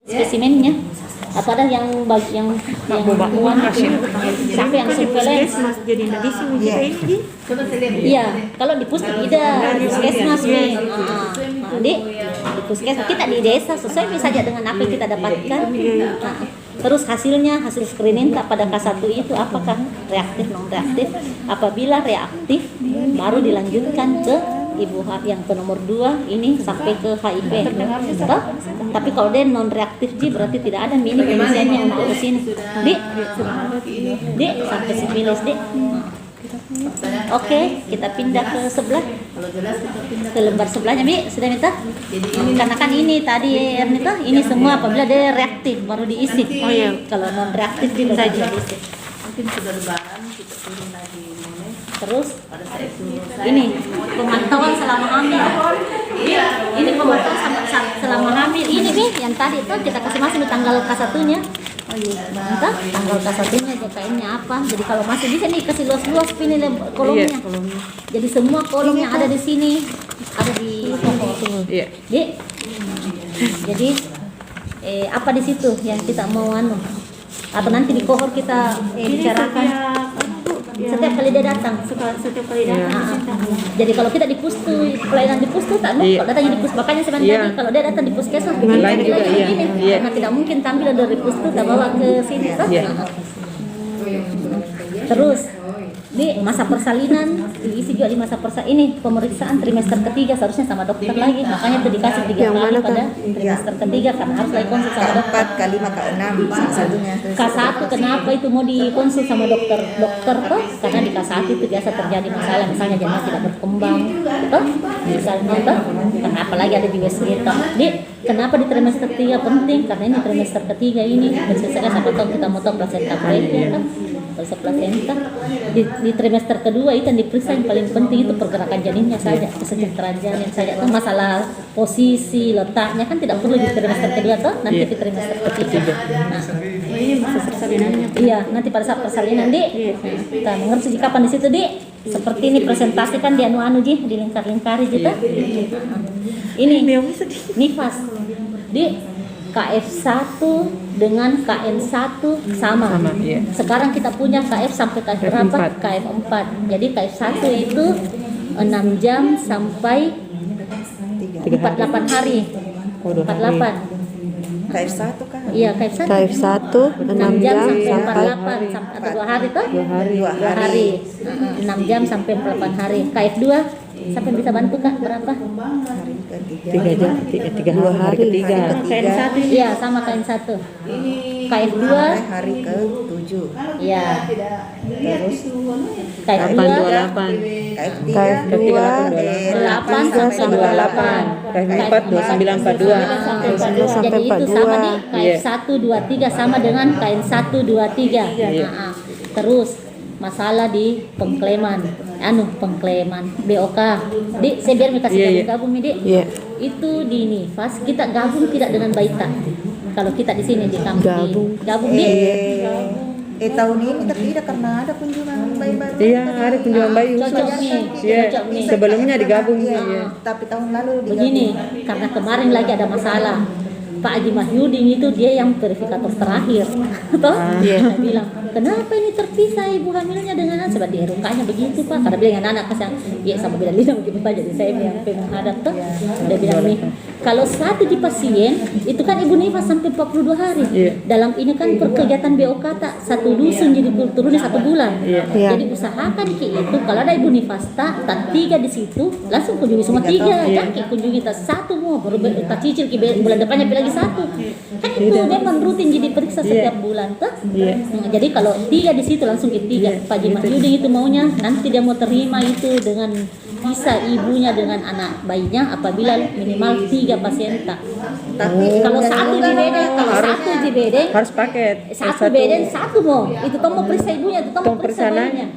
spesimennya. Atau ada yang sampai yang surveillance. Jadi di sini kita ini. Iya, kalau di puskesmas nih. Di puskesmas kita di desa sesuai saja dengan apa yang kita dapatkan. Terus hasil screening pada K1 itu apakah reaktif non reaktif. Apabila reaktif baru dilanjutkan ke ibu yang ke nomor 2 ini sampai ke HIV. Tapi kalau dia non reaktif berarti tidak ada ini penelitiannya untuk ke sini. Di sampai sifilis di. Oke, kita pindah ke sebelah. Ke lembar sebelahnya, Bi. Sudah minta? Karena kan ini tadi Ernita, ini semua apabila dia reaktif baru diisi. Oh iya. Kalau non reaktif dia saja diisi. Mungkin sudah lebaran kita turun lagi mulai. Terus Pada saat itu ini pemantauan selama hamil. Ini pemantauan selama hamil. Ini Bi, yang tadi tuh kita kasih masuk di tanggal K1-nya. Oh iya, entah tanggal K1-nya JKN-nya apa. Jadi kalau masih bisa nih kasih luas-luas ini kolomnya. Iya, kolomnya. Jadi semua kolom yang ada di sini ada di Iya. Di. Jadi apa di situ yang kita mau atau nanti di kohor kita bicarakan setiap kali dia datang. Setiap kali datang. Jadi kalau kita di pustu, pelayanan di pustu tak Iya. kalau datangnya di pustu, makanya sebenarnya tadi kalau dia datang di puskesmas begini Lain juga, lagi iya. begini. Iya. Karena tidak mungkin tampil dari pustu tak bawa ke sini kan? Iya. Terus di masa persalinan diisi juga di masa ini pemeriksaan trimester ketiga seharusnya sama dokter lagi, makanya itu dikasih 3 Yang kali mana, pada trimester ketiga karena harus lagi konsul sama dokter. K4, K5, K6 salah satunya. K1 kenapa itu mau dikonsul sama dokter toh? Karena di K1 itu biasa terjadi masalah, misalnya janin tidak berkembang toh? Misalnya toh, kenapa lagi ada di USG toh? Kenapa di trimester ketiga penting? Karena ini trimester ketiga ini biasanya siapa tahu kita mau tahu plasenta previa kan? Kalau plasenta di trimester kedua itu yang diperiksa yang paling penting itu pergerakan janinnya saja, kesejahteraan janin saja. Itu masalah posisi letaknya kan tidak perlu di trimester kedua toh, nanti di trimester ketiga. Nah, Ini masa persalinannya. iya, nanti pada saat persalinan kita mengerti kapan di situ seperti ini presentasi kan di anu Ji, di lingkar-lingkari gitu. Ini nifas KF1 dengan KN1 sama. Iya. Sekarang kita punya KF sampai KF berapa? KF4. Jadi KF1 itu 6 jam sampai 48 hari. 48. KF1 kan? Iya, KF1. KF1 6 jam sampai sampai 48 atau 2 hari tuh? 2 2 hari. 6 jam sampai 48 hari. KF2 sampai bisa bantu Kak berapa? Hari ketiga. 3 jam, 3 hari ketiga. KN1 iya sama KN1. KF2 Hari ke-7. iya. Terus KF2 KF3 KF3 8 sampai 28. KF4 29 42. Sampai 42. sampai Jadi itu 42. sama nih KF1 23 sama dengan KN1 23. Nah, terus masalah di pengklaiman BOK. Saya biar minta gabung Di. Iya. Itu di Nifas kita gabung tidak dengan Baita. Kalau kita di sini di kampung gabung Di. tahun ini tidak karena ada kunjungan bayi baru. Iya, hari kunjungan bayi Cocok khusus. nih, Iya. cocok nih. Sebelumnya digabung. Iya. Iya. Tapi tahun lalu digabung. Begini, karena kemarin lagi ada masalah. Pak Haji Mahyudin itu dia yang verifikator terakhir. Toh? Dia bilang, kenapa ini terpisah ibu hamilnya dengan anak? Sebab di RUK-nya begitu Pak. Karena bilang anak pas yang ya sama bilang Lina begitu Pak. Jadi saya yang menghadap tuh. Dia bilang nih, kalau satu di pasien itu kan ibu nifas sampai 42 hari. Dalam ini kan kegiatan BOK tak satu dusun jadi turunnya 1 bulan. Jadi usahakan itu kalau ada ibu nifas tak 3 di situ langsung kunjungi semua 3. Jangan kunjungi tak 1 mau baru tak cicil bulan depannya pilih lagi 1. Kan itu memang rutin jadi periksa setiap bulan tuh. Jadi kalau 3 di situ langsung ke 3. Pak Haji Mahyudin itu maunya nanti dia mau terima itu dengan bisa ibunya dengan anak bayinya apabila minimal 3 pasien tak. Tapi Kalau 1 di BD, kalau 1 di BD Harus paket. 1 BD 1 mau. Itu toh mau periksa ibunya, itu toh mau periksa bayinya.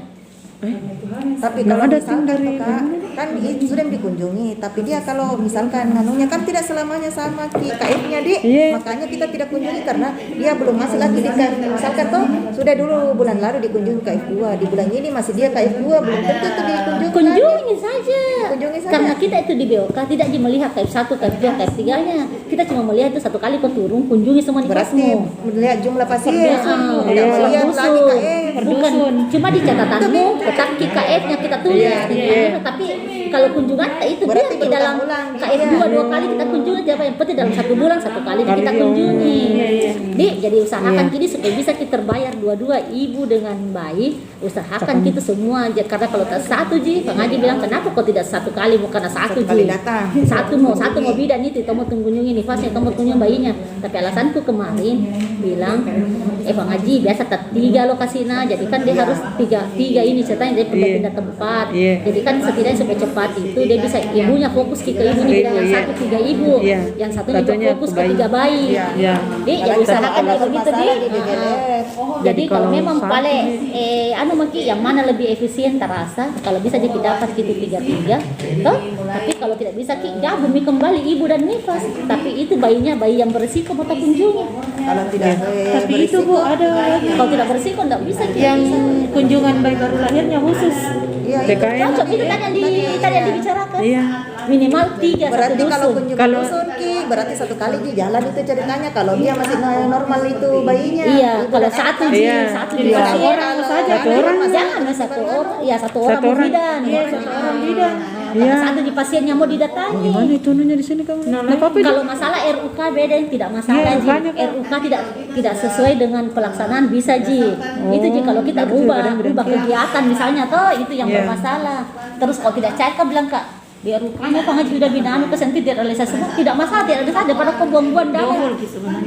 Tapi Belum kalau ada misalkan tim dari tuh, Kak, kan sudah dikunjungi, tapi dia kalau misalkan nganunya kan tidak selamanya sama KF-nya Dik. Iya. Makanya kita tidak kunjungi karena dia belum masuk lagi di KF. Misalkan tuh sudah dulu bulan lalu dikunjungi KF 2, di bulan ini masih dia KF 2, belum tentu itu dikunjungi. Kunjungi saja. Kunjungi saja. Karena kita itu di BOK tidak melihat KF1, KF2, KF3-nya. Kita cuma melihat itu satu kali kau turun, kunjungi semua Berarti nifasmu. melihat jumlah pasien, Ah, tidak melihat lagi KF. Bukan cuma di catatanmu tetap KF-nya kita tulis, tapi kalau kunjungan itu Berarti dia di dalam berulang-ulang, KF2 dua kali kita kunjungi, siapa yang penting dalam 1 bulan 1 kali kita kunjungi. Jadi usahakan kini supaya bisa kita terbayar dua-dua, ibu dengan bayi, usahakan kita semua karena kalau tak satu ji, pengaji bilang kenapa kok tidak 1 kali, bukan satu kali ji. datang. Satu mau bidan itu, kamu kunjungi nifasnya, kamu kunjungi bayinya. Tapi alasanku kemarin bilang, pengaji biasa tak 3 lokasinya, jadi kan dia harus tiga ini ceritanya dia pindah tempat. Jadi kan setidaknya supaya cepat itu dia bisa ibunya fokus ke ibunya, yang satu 3 ibu, yang satunya juga fokus ke 3 bayi. Jadi jadi usahakan kayak begitu deh. Jadi kalau memang paling mungkin yang mana lebih efisien terasa, kalau bisa jadi dapat gitu 3-3, toh. Tapi kalau tidak bisa gabung kembali ibu dan nifas. Tapi itu bayi yang berisiko mau kunjungi. Kalau tidak Tapi itu Bu ada Kalau tidak berisiko enggak bisa yang kunjungan bayi baru lahirnya khusus. Iya, PKN. cocok itu kan yang dibicarakan. Iya. Minimal 3 satu berarti kalau dusun. kunjungan dusun Ki, berarti 1 kali di jalan itu ceritanya kalau dia masih normal itu bayinya. Iya, Ibu kalau dan satu anak. ji, Iya. satu Jadi ji satu pasien. orang saja. Satu orang. Jangan satu orang, ya satu orang Satu mau orang. bidan. Iya, 1 orang bidan. Iya. Satu di pasiennya mau didatangi. Gimana itu nunya di sini kamu? Nah, apa Kalau masalah RUK beda, yang tidak masalah Iya, ji. banyak, Kak. RUK tidak sesuai dengan pelaksanaan bisa ji. Itu ji kalau kita rubah kegiatan misalnya toh itu yang Iya. bermasalah. Terus kalau tidak cair kan bilang Kak, biar RUK-nya pengaji sudah binaan kesan tidak realisasi semua tidak masalah, tidak ada daripada kau buang-buang dana.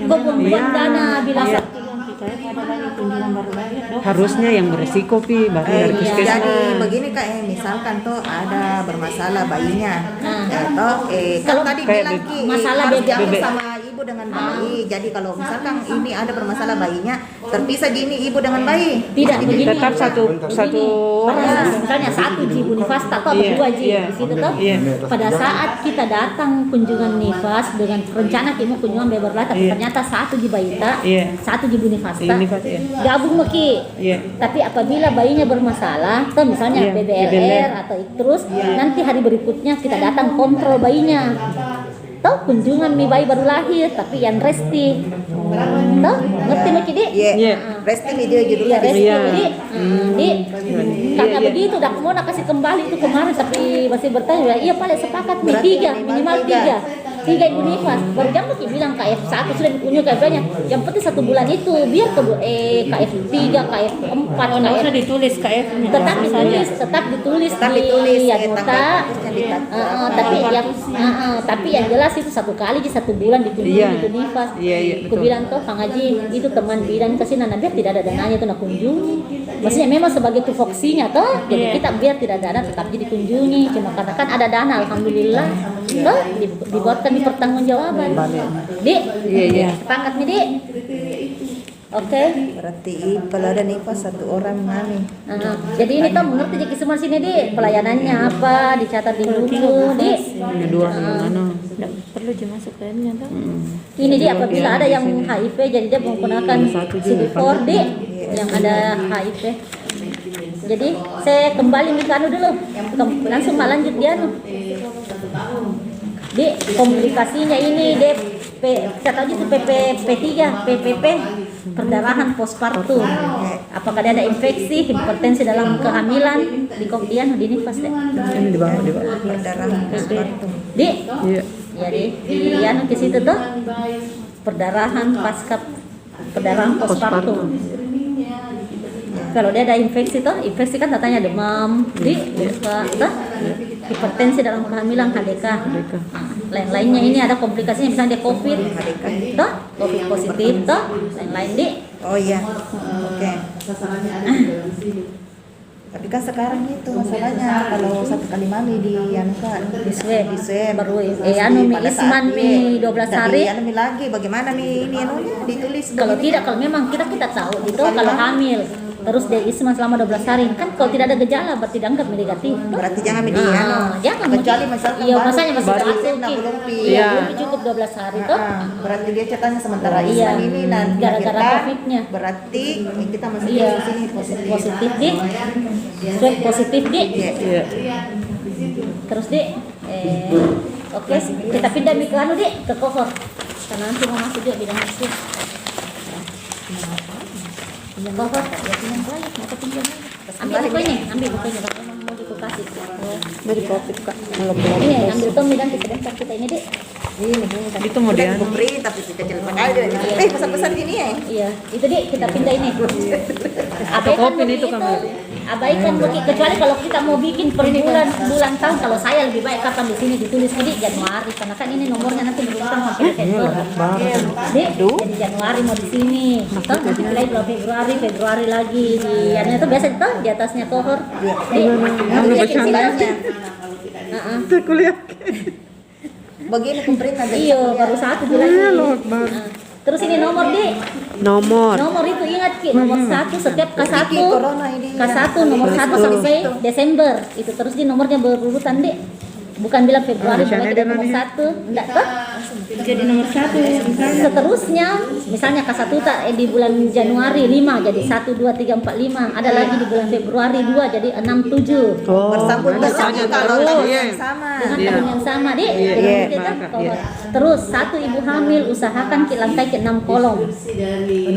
Kau buang-buang dana bilang Ada lagi kunjungan baru lahir dok. harusnya yang beresiko pi baru dari Iya. puskesmas. Jadi begini Kak, misalkan tuh ada bermasalah bayinya, toh Kalau kan tadi kayak bilang Ki, masalah harus bebek. diambil sama ibu dengan bayi. Jadi kalau misalkan ini ada bermasalah bayinya, terpisah gini ibu dengan bayi. tidak begini. Tetap satu Pada misalnya satu ji bu nifas atau Iya, berdua ji iya. di situ toh. Iya. Pada saat kita datang kunjungan nifas dengan rencana kita mau kunjungan bayi baru lahir, tapi Iya. ternyata satu ji bayita, Iya. satu ji bu nifasta, Iya, nifas, iya. gabung meki. Iya. Tapi apabila bayinya bermasalah, atau misalnya Iya, BBLR BBLR. atau terus nanti hari berikutnya kita datang kontrol bayinya. Toh kunjungan bayi baru lahir tapi yang resti. Toh ngerti meki di? Iya. Iya. Resting video Iya, judulnya. resti Iya. jadi karena begitu dak mau nak kasih kembali itu kemarin tapi masih bertanya iya paling sepakat nih Berarti 3 minimal 3 ibu nifas baru jam lagi bilang KF1 sudah dikunjungi KF-nya yang penting 1 bulan itu biar KF3 KF4 Nggak usah ditulis KF-nya. tetap ditulis Tetap ditulis, di tanggal nota putusnya di tapi yang jelas itu 1 kali di 1 bulan dikunjungi Iya. ibu nifas. Iya, iya, Aku betul. bilang tuh Kang Haji itu teman bidan kesini nah biar tidak ada dananya tuh nak kunjungi. Maksudnya memang sebagai tupoksinya toh, jadi kita biar tidak ada dana tetap jadi kunjungi. Cuma karena kan ada dana, alhamdulillah, toh dibuatkan di pertanggungjawaban. Dik, Iya. sepakat nih Dik. Oke. Berarti kalau ada nifas 1 orang mami. Jadi ini tuh mengerti jadi semua sini Dik, pelayanannya apa, dicatat di buku Dik. Ini dua yang mana? Nggak perlu masuk KF-nya dok. Ini dia apabila ada yang HIV jadi dia menggunakan CD4 Dik yang ada HIV. Jadi saya kembali ke anu dulu. Langsung Mak lanjut dia anu. Dik, komplikasinya ini Dek saya tahu itu PPP3, PPP perdarahan postpartum. Apakah dia ada infeksi, hipertensi dalam kehamilan di komdian di nifas Dek? Ini di bawah. Perdarahan postpartum. Dik, Iya. jadi di anu ke situ tuh perdarahan pasca perdarahan postpartum. Kalau dia ada infeksi toh, infeksi kan katanya demam, toh, hipertensi dalam kehamilan HDK. Lain-lainnya ini ada komplikasinya misalnya dia COVID, toh, COVID positif toh, lain-lain di. Oh iya. Oke. Tapi kan sekarang itu masalahnya kalau 1 kali mami di anu Kak, Di swab. baru anu mi isman mi 12 hari. Anu mi lagi bagaimana mi ini anunya ditulis Kalau begini. tidak, kalau memang kita tahu itu kalau hamil terus dia isma selama 12 hari. Kan kalau tidak ada gejala berarti dianggap negatif. Berarti jangan media Jangan kecuali misalkan iya, baru- masanya masih baru baru nah, belum pi. Iya, belum cukup 12 hari tuh. Berarti dia ceritanya sementara Iya. Isman ini nanti Gara-gara kita COVID-nya. berarti kita masih Iya, di sini positif. positif di, swab positif di. Iya. Terus di, oke, kita pindah ke anu di, ke kohor. Karena nanti mau masuk juga bidang masuk. Pinjam kohor, ya pinjam balik, mau pinjam lagi. Ambil bukunya, kalau mau dikasih. Dari COVID Kak. Ini ambil Tommy dan sebentar kita ini di. Ini Itu mau kita dianu. kupri tapi kecil sekali. Pesan-pesan gini ya. Iya, itu di kita pindah ini. Fotokopi itu begitu. kamu. Abaikan begitu. Kecuali kalau kita mau bikin per bulan tahun, kalau saya lebih baik kapan di sini ditulis ini Januari karena kan ini nomornya nanti berubah sampai Desember. Di, jadi Januari mau di sini. Toh nanti mulai bulan Februari lagi di anu itu biasa itu di atasnya kohor. Di, Nanti di sini. Kita kuliah. Begini kupri nanti. Iya, baru satu bulan. Terus ini nomor di. Nomor itu ingat Ki, nomor 1 setiap K1 corona ini. K1 nomor 1 sampai Desember itu terus di nomornya berurutan deh. Bukan bilang Februari mulai dari nomor 1, enggak toh? Jadi nomor 1 misalnya. Seterusnya misalnya K1 di bulan Januari 5 jadi 1 2 3 4 5, ada lagi di bulan Februari 2 jadi 6 7. Bersambung bersambung kalau tahun yang sama. Dengan tahun yang sama di. Kita terus 1 ibu hamil usahakan langkai ke 6 kolom. 6.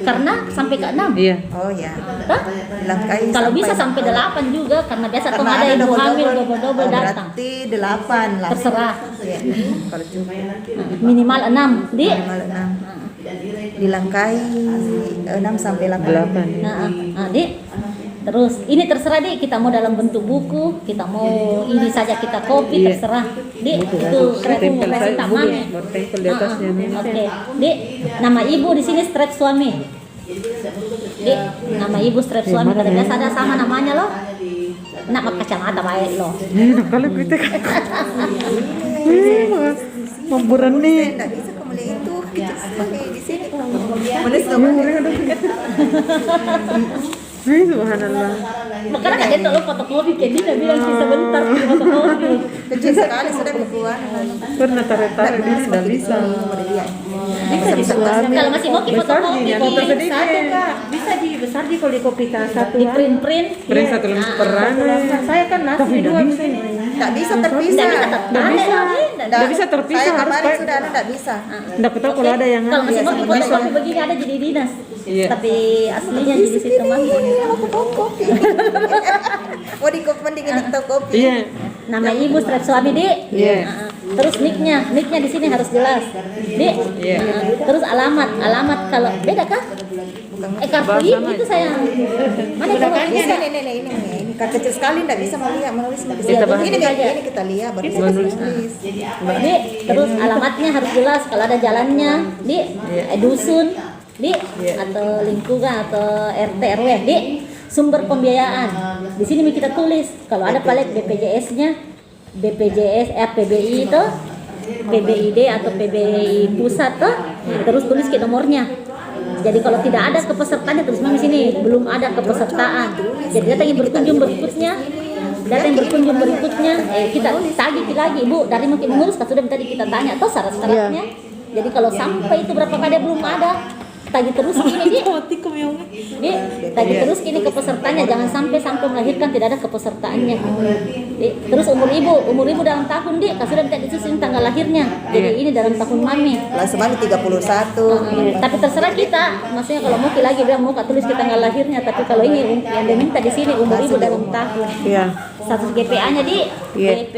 Karena sampai ke 6. Iya. Oh ya. Toh? Langkai Kalau bisa sampai 8 juga karena biasa tuh karena ada ibu double-double. hamil double-double Oh, datang. berarti 8 lah. Terserah. Ya. Kalau cuma Minimal 6 di. minimal 6. Dilangkai 6 sampai 8. Di. Terus ini terserah di, kita mau dalam bentuk buku, kita mau ini saja kita copy terserah. Di itu kreatif Tempel versi saya tak Bu, mami. bertempel di atasnya nih. Oke. Di nama ibu di sini strap suami. Di nama ibu strap suami karena biasa ada sama namanya loh. Nak pakai kacamata baik loh. Kalau kita memberani. Tidak bisa kamu lihat itu kita pakai di sini. Menulis nomornya. Subhanallah. Makanya kan dia lo fotokopi kayak dia bilang sih sebentar fotokopi. Kecil sekali sudah bukuan. Pernah tarik-tarik di sini enggak bisa. Bisa di suami. Kalau masih mau fotokopi, Foto kopi sedikit. satu Kak. Bisa di besar di kalau di kopi satu. Di print. Print satu lembar per anu. Saya kan nasi dua bisa. Tidak bisa terpisah. Nggak bisa terpisah, Saya harus kemarin pakai- sudah ada tidak bisa. Enggak tahu kalau ada yang Kalau masih mau Iya, fotokopi begini ada jadi dinas. Iya. Tapi aslinya jadi situ mah. Iya, aku mau kopi. Mau di kopi mending kita kopi. Iya. Nama ibu strap suami di. Iya. Terus nicknya di sini harus jelas. Di. Iya. Terus alamat kalau beda kah? Kartu ibu itu sayang. Mana coba Bisa ini kan kecil sekali tidak bisa menulis Iya, ini kita lihat baru bisa tulis. Di, terus alamatnya harus jelas kalau ada jalannya di dusun di atau lingkungan atau RT RW di sumber pembiayaan di sini kita tulis kalau ada palet BPJS-nya BPJS PBI itu PBID atau PBI pusat tuh terus tulis ke nomornya. Jadi kalau tidak ada kepesertaannya tulis di sini belum ada kepesertaan. Jadi data yang berkunjung berikutnya kita tagih lagi Bu dari mungkin mengurus kan sudah tadi kita tanya atau syarat-syaratnya. Jadi kalau sampai itu berapa kali belum ada tagih terus ini Di, tagih terus ini kepesertanya jangan sampai melahirkan tidak ada kepesertaannya. Di, terus umur ibu dalam tahun di sudah minta disusun tanggal lahirnya. Jadi ini dalam tahun mami. Langsung mana 31. Tapi terserah kita, maksudnya kalau mau lagi bilang mau tulis kita tanggal lahirnya, tapi kalau ini yang diminta di sini umur ibu dalam tahun. Iya. Status GPA-nya di GP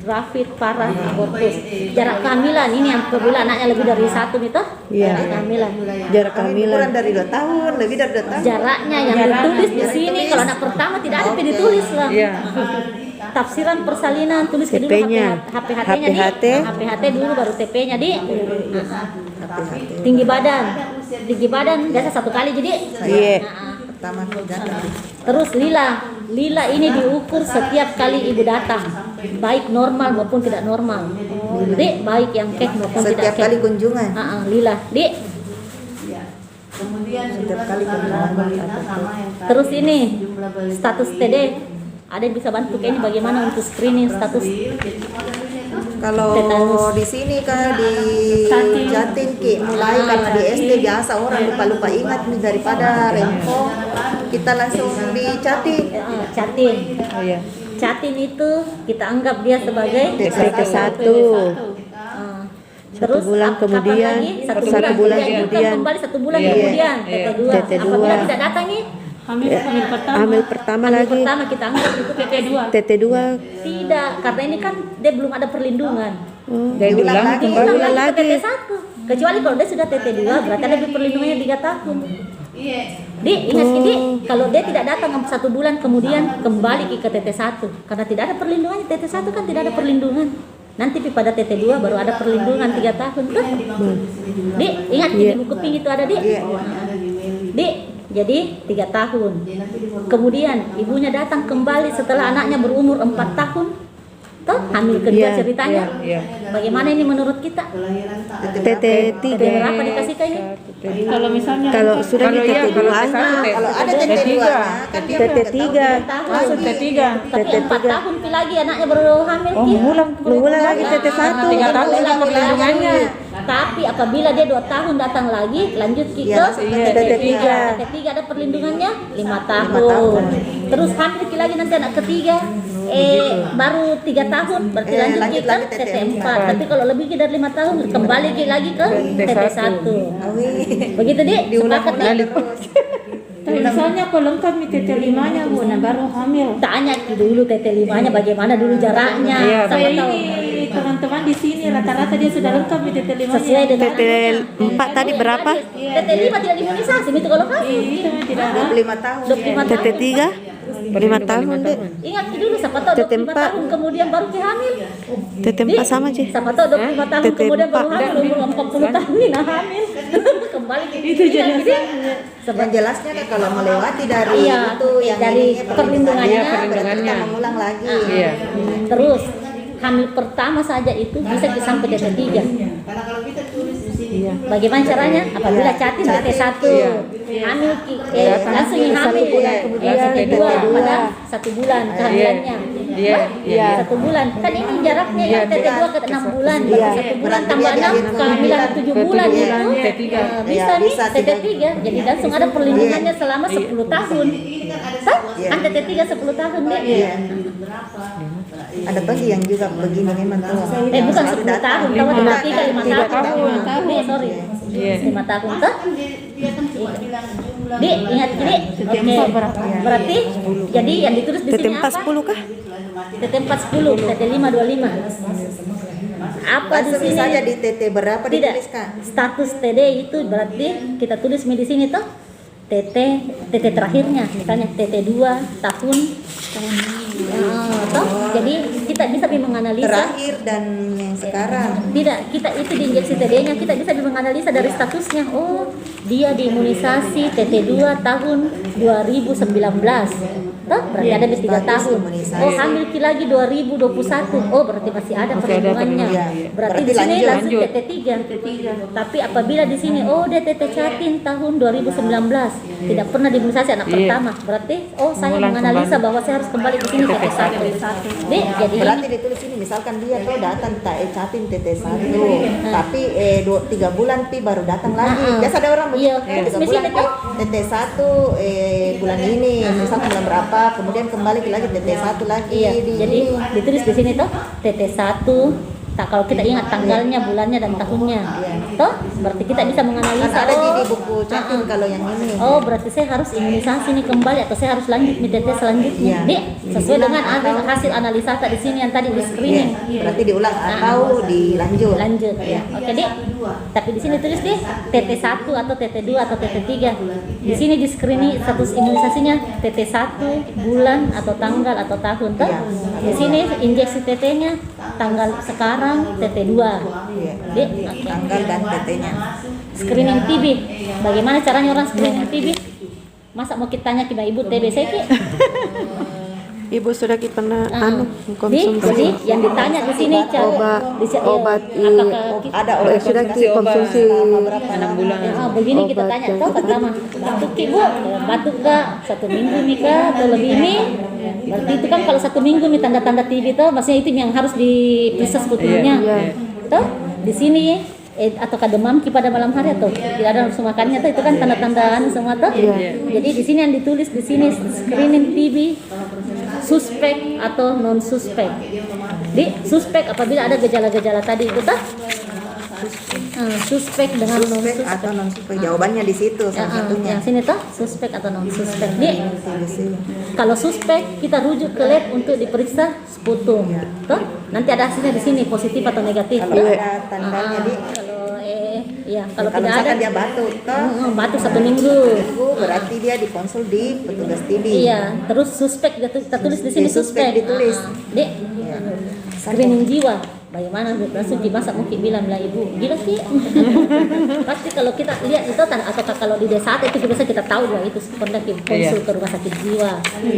grafit parah abortus. Jarak kehamilan ini yang apabila anaknya lebih dari 1 itu. Iya. Kehamilan. Jarak Kurang kehamilan. dari 2 tahun, lebih dari 2 tahun. Jaraknya yang ditulis di sini kalau anak pertama tidak ada tapi ditulis lah. Iya. Tafsiran persalinan tulis dulu TP-nya. HPHT-nya di. HPHT. HPHT dulu baru TP-nya di. Tinggi badan biasa 1 kali jadi. Iya. Pertama datang. Terus lila ini diukur setiap kali ibu datang, baik normal maupun tidak normal. Di baik yang kek maupun tidak Setiap kek. kali kunjungan. Lila di. Kemudian Setiap kali dimasukkan kembali dalam atau nama yang tadi, Terus ini jumlah bayi status TD. Ada yang bisa bantu kayaknya bagaimana untuk screening status kalau Tetanus. di sini kan di Jatim Ki mulai karena di SD biasa orang lupa-lupa ingat nih daripada rempong kita langsung di Jatim. Catin. Oh iya. Catin itu kita anggap dia sebagai TT1. Ah. Satu bulan kapan kemudian, lagi? Satu satu bulan bulan kemudian kemudian. kembali 1 bulan Iya. kemudian Iya. TT2. TT2. Apabila tidak datang nih Hamil pertama. Hamil pertama hari lagi. pertama kita anggap itu TT2. TT2. tidak, karena ini kan dia belum ada perlindungan. Dari Diulang ulang lagi. kembali Diulang lagi ke lagi. TT1. Kecuali kalau dia sudah TT2 berarti ada perlindungannya 3 tahun. Di ingat Di, kalau dia tidak datang 1 bulan kemudian kembali ke TT1 karena tidak ada perlindungannya. TT1 kan tidak ada perlindungan. Nanti pada TT2 baru ada perlindungan 3 tahun tuh. Di, ingat di buku pink itu ada Di. Di, jadi 3 tahun. Kemudian ibunya datang kembali setelah anaknya berumur 4 tahun. Toh hamil kedua Iya. ceritanya. Iya. Bagaimana ini menurut kita? TT3. TT berapa dikasih kayaknya? Kalau misalnya Kalau sudah di Kalau iya, TT2 kalau T1 Kalau ada T3. TT2 kan dia TT3. Masuk T3. Tapi 4 tahun pi lagi anaknya baru hamil Oh, Ki. Mengulang lagi TT1. 3 tahun sudah perlindungannya. Tapi apabila dia 2 tahun datang lagi, lanjut Ki ke Iya, langsung ke TT3. TT3. TT3 ada perlindungannya 5 tahun. Terus hamil Ki lagi nanti anak ketiga. Baru 3 tahun berarti lanjut Ki lanjut ke lagi TT4. Tapi kalau lebih Ki dari 5 tahun kembali Ki lagi ke TT1. Begitu Di, sepakat Di? Tapi misalnya kalau lengkap nih TT5-nya Bu, nah baru hamil. Tanya Ki dulu TT5-nya bagaimana dulu jaraknya. Iya, Siapa Kayak tahu. ini teman-teman di sini rata-rata dia sudah lengkap nih TT5-nya. Sesuai dengan TT4 tadi berapa? TT5 tidak diimunisasi itu kalau hamil. Iya, tidak ada. 25 tahun. 25 tahun. TT3 5 tahun deh. Ingat Ki dulu siapa tahu 25 TT4. tahun kemudian baru Ki hamil. TT4 sama sih. Siapa tahu 25 tahun TT4. kemudian baru hamil umur 40 tahun nah hamil. Kembali Ki. Itu Iya, jelas. Ki. Yang jelasnya kan kalau melewati dari Iya, itu yang dari ininya perlindungannya. Iya, berarti kita perlindungannya. mengulang lagi. Iya. Terus hamil pertama saja itu bisa sampai TT3. Karena kalau kita tulis di sini Bagaimana caranya? Apabila Catin TT1, hamil langsung hamil kemudian TT2 pada 1 bulan kehamilannya. Iya. 1 bulan. Kan ini jaraknya yang TT2 ke 6 bulan, berarti 1 bulan tambah 6 kehamilan 7 bulan itu. T3. Bisa nih bisa, TT3. Jadi langsung ada perlindungannya selama 10 tahun. Kan? Kan TT3 10 tahun deh. Ada bagi yang juga begini memang tuh. Bukan 10 tahun, tahu TT3 5 Tiga tahun. tahun. Sorry. Iya. 5 tahun tuh. dia kan cuma bilang jumlah Di, ingat Di. Oke. Berarti jadi yang ditulis di sini TT4 apa? 10 kah? TT4 10, TT5 25. Apa di Langsung sini? saja di TT berapa Tidak. dituliskan? Status TD itu berarti kita tulis di sini tuh TT terakhirnya, misalnya TT2 tahun. Toh, jadi kita bisa menganalisa. Terakhir dan yang sekarang. Tidak, kita itu di injeksi TD-nya kita bisa menganalisa dari statusnya. Oh, dia diimunisasi TT2 tahun 2019. Toh, berarti ada di 3 Status tahun. imunisasi. Oh, hamil lagi 2021. Oh, berarti masih ada perlindungannya. perlindungan. Berarti di Berarti sini langsung lanjut. TT3. Tapi apabila di sini dia TT Catin tahun 2019, tidak pernah diimunisasi anak pertama. Berarti saya Mengulang menganalisa kembali. bahwa saya harus kembali ke sini TT1. Jadi Berarti ditulis ini misalkan dia tuh datang Catin TT1 tapi 3 bulan pi baru datang lagi. Biasa ada orang begitu. Iya. 3 bulan pi TT1 bulan ini misalkan bulan berapa kemudian kembali lagi TT1 lagi iya, di jadi ini. ditulis di sini tuh TT1. Kalau kita ingat tanggalnya, bulannya dan tahunnya, toh berarti kita bisa Kan menganalisa. ada di buku Catin kalau yang ini. Oh, berarti saya harus imunisasi nih kembali atau saya harus lanjut di TT selanjutnya. Iya. Sesuai dengan hasil analisa tadi sini yang tadi di screening. Iya, berarti diulang atau dilanjut. Lanjut ya. Oke, Dik. Tapi di sini tulis deh TT1 atau TT2 atau TT3. Di sini di screening status imunisasinya TT1 bulan atau tanggal atau tahun toh. Di sini injeksi TT-nya tanggal sekarang TT2. Iya. Dik, oke. Tanggal dan TT-nya. Screening TB. Bagaimana caranya orang screening TB? Masa mau kita tanya ke Ibu TB saya Ki? Ibu sudah pernah Jadi konsumsi yang ditanya di sini obat Ada obat sudah konsumsi berapa 6 bulan. begini kita Obat tanya yang tahu pertama batuk Ki, Bu, batuk nggak 1 minggu nih kak atau lebih nih, berarti itu kan kalau 1 minggu nih tanda-tanda TB itu maksudnya itu yang harus diperiksa sebetulnya. Tuh di sini atau demam Ki pada malam hari atau tidak ada nafsu makannya tuh itu kan tanda-tanda semua tuh. Jadi di sini yang ditulis di sini screening TB suspek atau non suspek. Di suspek apabila ada gejala-gejala tadi itu tuh. Suspek dengan non suspek suspek. atau non suspek. Jawabannya di situ salah satunya. Yang sini tuh suspek atau non suspek. Kalau suspek kita rujuk ke lab untuk diperiksa sputum. Tuh, nanti ada hasilnya di sini positif atau negatif. Kalau ada tandanya di kalau tidak ada misalkan dia batuk toh, batuk 1 minggu. berarti dia dikonsul di petugas TB. Iya, terus suspek kita tulis di sini Di suspek ditulis. Dek, screening jiwa. Bagaimana langsung dimasak mungkin bilang ibu gila sih. Pasti kalau kita lihat itu atau kalau di desa itu biasa kita tahu bahwa itu pernah konsul ke rumah sakit jiwa,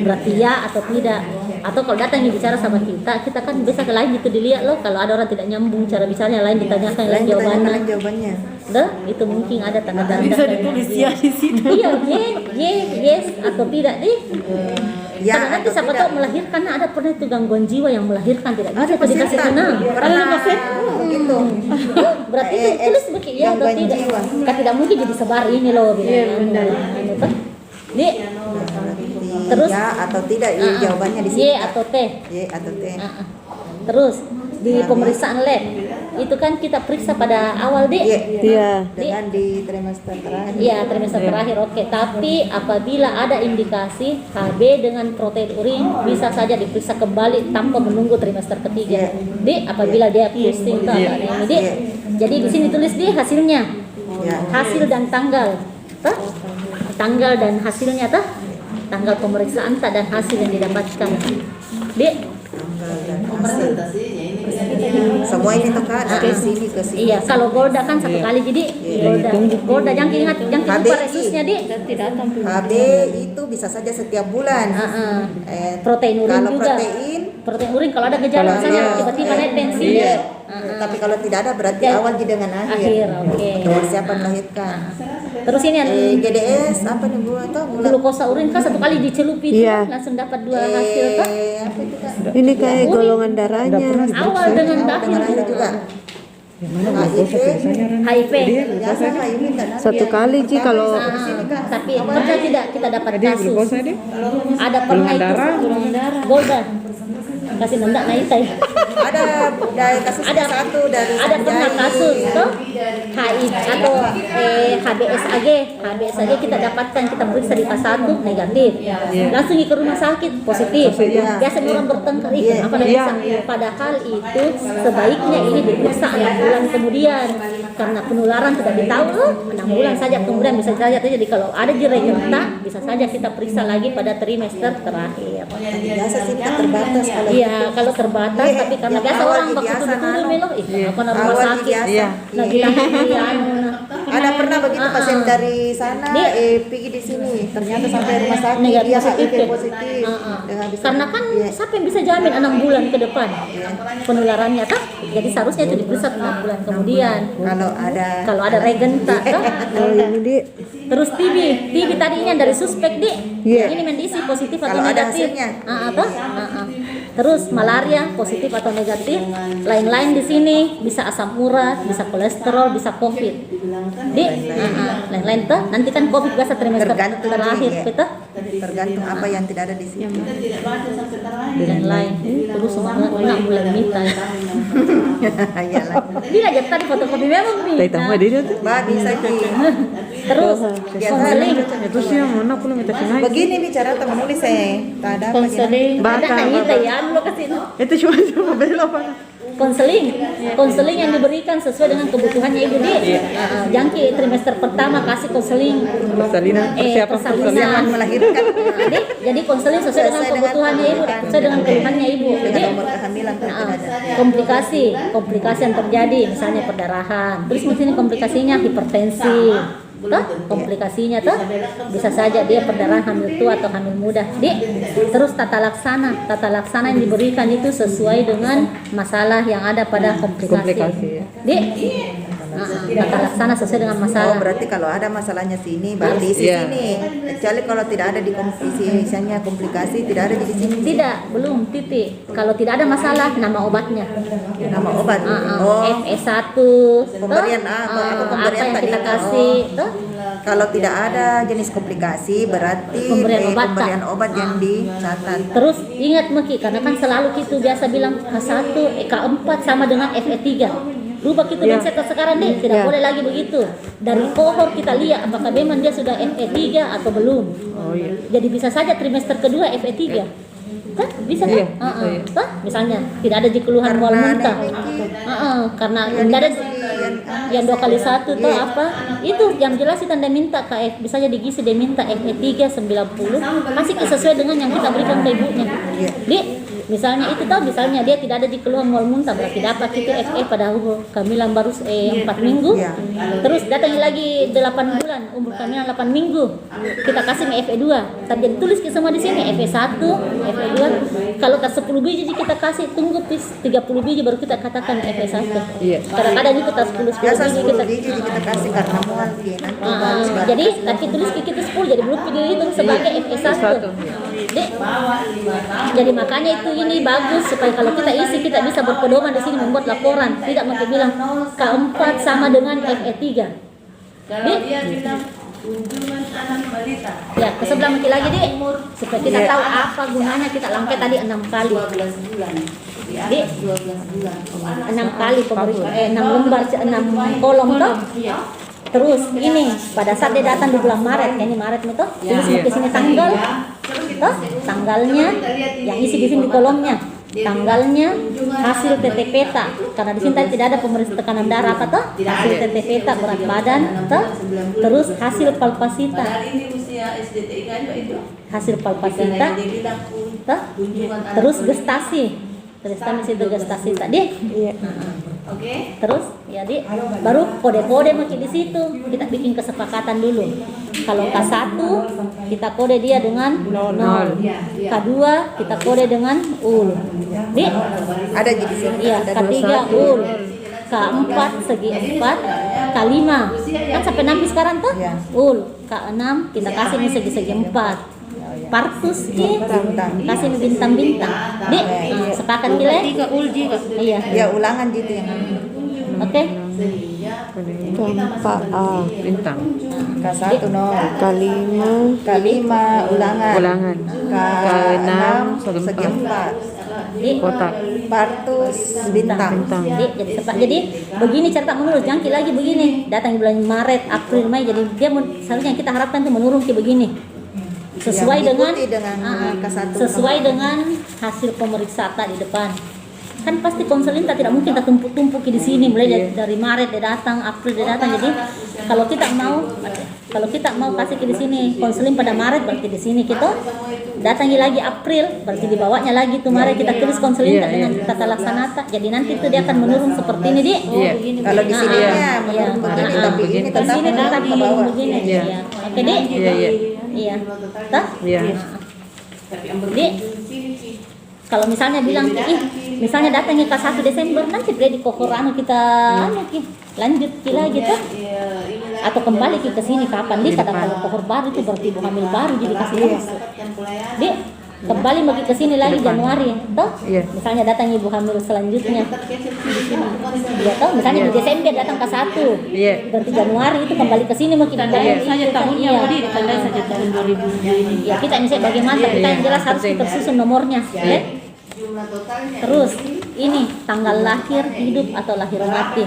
berarti ya atau tidak. Atau kalau datang bicara sama kita kan bisa ke lain itu dilihat loh, kalau ada orang tidak nyambung cara bicaranya lain ditanyakan lain jawabannya. Dah, itu mungkin ada tanda-tanda Bisa ditulis ya di situ. Iya, yes atau tidak nih. Ya, Karena nanti atau siapa tidak. tahu melahirkan ada pernah itu gangguan jiwa yang melahirkan tidak bisa Ada itu dikasih peserta. tenang. Gitu. Berarti itu tulis begitu ya atau gangguan tidak? jiwa. Kan tidak mungkin jadi sebar ini loh bilang. Nih, terus Ya atau tidak, jawabannya di Y sini. atau T. Y atau T. Terus di pemeriksaan lab itu kan kita periksa pada awal Y. Iya. Dengan di trimester terakhir. Iya, trimester terakhir oke. Tapi apabila ada indikasi HB dengan protein urin bisa saja diperiksa kembali tanpa menunggu trimester ketiga. Di apabila dia pusing atau ada ini di. Jadi di sini tulis di hasilnya. Ya. Hasil dan tanggal. Tuh. Tanggal dan hasilnya tuh. Tanggal pemeriksaan dan hasil yang didapatkan. Di Semua ini tuh Kak dari sini ke sini. iya, kalau Golda kan 1 kali jadi Golda jangan ingat jangan lupa HBI. resusnya di. HB itu bisa saja setiap bulan. Protein urin Kalau juga. Protein urin kalau ada gejala misalnya tiba-tiba naik tensi. Tapi kalau tidak ada berarti Ya. awal jadi dengan Akhir, akhir. oke. Untuk persiapan melahirkan. Terus ini yang GDS apa nih Bu atau gula? glukosa urin kan 1 kali dicelupi itu Iya. langsung dapat 2 hasil kan? Apa itu Kak? Ini kayak golongan darahnya. Awal dengan Dengan dahin air juga. HIV. Biasa Kak ini kan. 1 kali Ji kalau Tapi pernah tidak kita dapat kasus Glukosa deh. ada pernah itu Golongan darah. Golda kasih nendak naik teh. Ada dari kasus Ada- satu dari Ada pernah Sanjay. kasus tuh HIV atau HBsAg kita dapatkan kita periksa di fase 1 negatif, langsung ke rumah sakit positif. Biasanya orang bertengkar apa bisa. Padahal itu sebaiknya ini diperiksa 6 bulan kemudian karena penularan tidak ditahu loh 6 bulan saja kemudian bisa saja terjadi. Kalau ada jerenta bisa saja kita periksa lagi pada trimester terakhir. Biasa sih kita terbatas kalau Iya, kalau terbatas tapi karena yang biasa awal orang di waktu biasa, tutup Nano. melo apa rumah Awal di sakit. biasa. Nah, bilang iya Ada pernah begitu pasien dari sana Dia- pergi di sini ternyata sampai rumah sakit Negatif dia positif HIV ya? positif. Dengan bisa- karena kan Iya. siapa yang bisa jamin 6 bulan ke depan penularannya kan? Jadi seharusnya itu diperiksa 6 bulan kemudian. Kalau ada regenta kan? oh ini Di. Terus TB tadinya dari suspek di. Iya. Ini mendisi positif atau Kalau ada negatif. hasilnya. Terus malaria positif atau negatif. Lain-lain di sini bisa asam urat, bisa kolesterol, bisa COVID. Di lain-lain tuh. Nanti kan COVID biasa trimester Tergantung terakhir juga. kita. tergantung apa yang tidak ada di sini. Dan lain. Terus semua enggak mulai minta. Iyalah. Bila aja tadi fotokopi memang nih. Tambah dia tuh. Mbak bisa Ki. Terus Biasa konseling. Itu sih yang mana aku minta sini. Begini bicara teman nulis tak ada apa Konseling. Ada kita ya, lu kasih Itu cuma belok apa? konseling yang diberikan sesuai dengan kebutuhannya ibu di jangki trimester pertama kasih konseling Persalinan, persiapan persalinan melahirkan jadi konseling sesuai dengan kebutuhannya ibu sesuai dengan keluhannya ibu dengan jadi nomor kehamilan kan tidak ada. komplikasi yang terjadi misalnya perdarahan terus mungkin komplikasinya hipertensi toh komplikasinya toh bisa saja dia perdarahan hamil tua atau hamil muda. Terus tata laksana yang diberikan itu sesuai dengan masalah yang ada pada komplikasi. Tata laksana sesuai dengan masalah. Berarti kalau ada masalahnya sini baru diisi sini. Kecuali kalau tidak ada di misalnya komplikasi tidak ada di sini. Tidak, belum titik. Kalau tidak ada masalah, nama obatnya. Nama obat. FE1 Pemberian apa pemberian yang tadi kita kasih toh? Kalau tidak ada jenis komplikasi berarti pemberian obat yang dicatat. Terus ingat Meki, karena kan selalu kita biasa bilang K1, K4 sama dengan FE3. Rubah kita mindset sekarang deh, tidak boleh lagi begitu. Dari kohort kita lihat apakah memang dia sudah FE3 atau belum. Jadi bisa saja trimester kedua FE3. Kan bisa kan? Toh, misalnya tidak ada keluhan mual muntah. Karena tidak ada yang 2x1 tuh apa? Itu yang jelas itu Anda minta KF, bisa jadi gizi dia minta FE3 90, kasih sesuai dengan yang kita berikan ke ibunya. Misalnya itu tahu, misalnya dia tidak ada di keluhan mual muntah, berarti dapat itu FE pada umur kehamilan baru 4 minggu. Terus datang lagi 8 bulan, umur kehamilan 8 minggu. Kita kasih FE2. Tapi tulis semua di sini FE1, FE2. Kalau ke 10 biji kita kasih, tunggu 30 biji baru kita katakan FE1. Kadang-kadang itu kita 10 biji kita kasih karena mual jadi tapi tulis kita 10 jadi belum itu sebagai FE1. Jadi makanya itu ini bagus supaya kalau kita isi kita bisa berpedoman di sini membuat laporan, tidak mungkin bilang K4 sama dengan FE3. Kunjungan anak balita. Ya, ke sebelah mungkin lagi supaya kita tahu apa gunanya kita langkai tadi 6 kali. 12 bulan. 12 bulan. 6 kali pemeriksaan 6 lembar 6 kolom toh. Terus ini pada saat dia datang di bulan Maret, ini Maret nih toh, tulis di sini tanggal, toh, tanggalnya, yang isi di sini di kolomnya, tanggalnya, hasil TT peta, karena di sini tadi tidak ada pemeriksaan tekanan darah apa toh, hasil TT peta berat badan, toh, terus hasil palpasita, hasil palpasita, toh, terus gestasi. Tuliskan di situ gestasi tadi. Oke. Terus ya baru kode-kode makin di situ. Kita bikin kesepakatan dulu. Kalau K1 kita kode dia dengan 0. K2 kita kode dengan ul. Ada di sini. Iya, K3 ul. K4 segi 4, K5 kan sampai 6 sekarang tuh ul. K6 kita kasih nih segi 4. Partus kasih bintang-bintang. Sepakat gila? 3 ul juga. Iya. Ya ulangan gitu yang. Oke. K4 A bintang. K1 no. K5 ulangan. K6 segi segi 4. Kotak. Partus bintang. Jadi begini cerita menurun, jangan lagi begini. Datang bulan Maret, April, Mei, jadi dia seharusnya kita harapkan itu menurun ke begini. Sesuai dengan hasil pemeriksaan di depan. Kan pasti konseling tidak mungkin kita tumpuk-tumpuk di sini mulai dari Maret dia datang, April dia datang. Jadi kalau kita mau kasih di sini konseling pada Maret, berarti di sini kita datangi lagi April, berarti dibawanya lagi tuh Maret kita tulis konseling dengan tata laksana. Jadi nanti itu dia akan menurun seperti ini dia. Kalau di sini menurun begini, tapi ini di sini akan menurun begini. Oke deh. Iya. Toh? Iya. Jadi kalau misalnya bilang misalnya datangnya ke 1 Desember nanti di kokoran kita lanjut lagi gitu. Atau kembali ke sini kapan kata kalau kohor baru itu berarti ibu hamil baru jadi kasih masuk. Kembali lagi ke sini lagi Januari, toh? Misalnya datang ibu hamil selanjutnya. Ya toh, misalnya di Desember datang ke 1. Berarti Januari itu kembali ke sini mungkin saja tahunnya ditandai saja tahun 2000 ini. Ya kita bisa bagaimana kita yang jelas harus tersusun nomornya, ya. Terus ini tanggal lahir hidup atau lahir mati.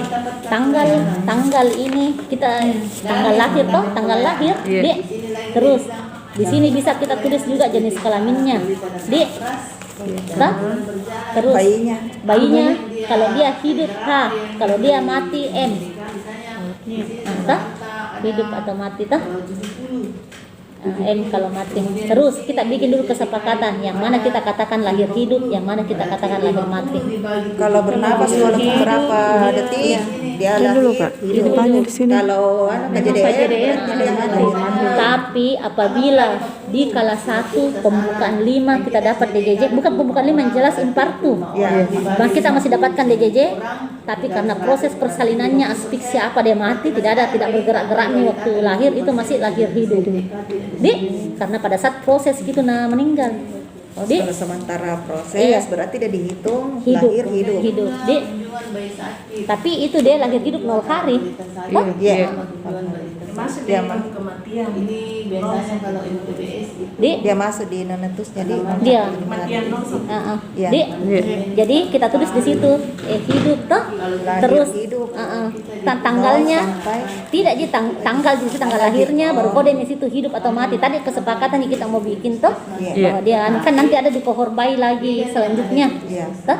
Tanggal ini kita tanggal lahir toh, tanggal lahir. Terus di sini bisa kita tulis juga jenis kelaminnya. Terus bayinya kalau dia hidup H, kalau dia mati M. Hidup atau mati toh? M kalau mati. Terus kita bikin dulu kesepakatan yang mana kita katakan lahir hidup, yang mana kita katakan lahir mati. Kalau bernapas walaupun berapa detik dia Ini dulu lahir Kak, hidup. depannya di sini. Kalau KJDR berarti dia mati. Tapi apabila di kala 1 pembukaan 5 kita dapat DJJ, bukan pembukaan 5 yang jelas infartu. Ya. Bang kita masih dapatkan DJJ, tapi karena proses persalinannya asfiksia apa dia mati, tidak bergerak-gerak nih waktu lahir, itu masih lahir hidup. Karena pada saat proses gitu meninggal. Kalau sementara proses Iya. berarti dia dihitung Hidup. lahir hidup. Tapi itu dia lahir hidup 0 hari. Oh, Iya. Termasuk Dia di kematian. Ini biasanya kalau MTBS itu Dia masuk di nonetusnya di Dia. kematian langsung. Iya. Jadi kita tulis di situ hidup toh, Lahir terus hidup. tanggalnya Sampai tidak di tanggal di situ tanggal lahirnya baru kode di situ hidup atau mati. Tadi kesepakatan yang kita mau bikin toh, bahwa dia kan nanti ada di kohor bayi lagi selanjutnya. Iya. Toh?